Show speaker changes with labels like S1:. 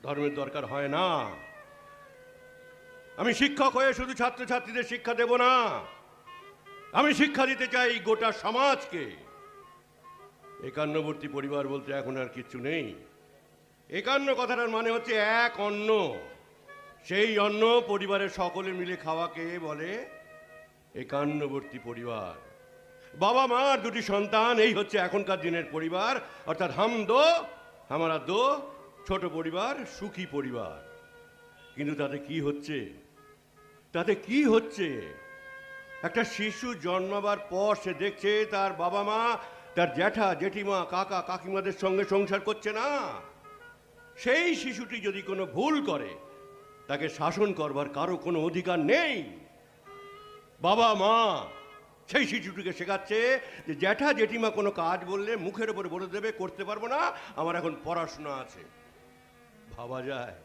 S1: ধর্মের দরকার হয় না। আমি শিক্ষক হয়ে শুধু ছাত্রছাত্রীদের শিক্ষা দেব না, আমি শিক্ষা দিতে চাই গোটা সমাজকে। একান্নবর্তী পরিবার বলতে এখন আর কিচ্ছু নেই। একান্ন কথাটার মানে হচ্ছে এক অন্ন। সেই অন্ন পরিবারের সকলে মিলে খাওয়াকে বলে একান্নবর্তী পরিবার। বাবা মার দুটি সন্তান, এই হচ্ছে এখনকার দিনের পরিবার, অর্থাৎ হাম দো হামারা দো, ছোট পরিবার, সুখী পরিবার। কিন্তু তাতে কি হচ্ছে? তাতে কি হচ্ছে? একটা শিশু জন্মাবার পর সে দেখছে তার বাবা মা, তার জ্যাঠা জেঠিমা, কাকা কাকিমাদের সঙ্গে সংসার করছে না। সেই শিশুটি যদি কোনো ভুল করে, তাকে শাসন করবার কারো কোনো অধিকার নেই। বাবা মা সেই শিশুটিকে শেখাচ্ছে যে জ্যাঠা জেঠিমা কোনো কাজ বললে মুখের উপরে বলে দেবে করতে পারবো না, আমার এখন পড়াশোনা আছে। ভাবা যায়?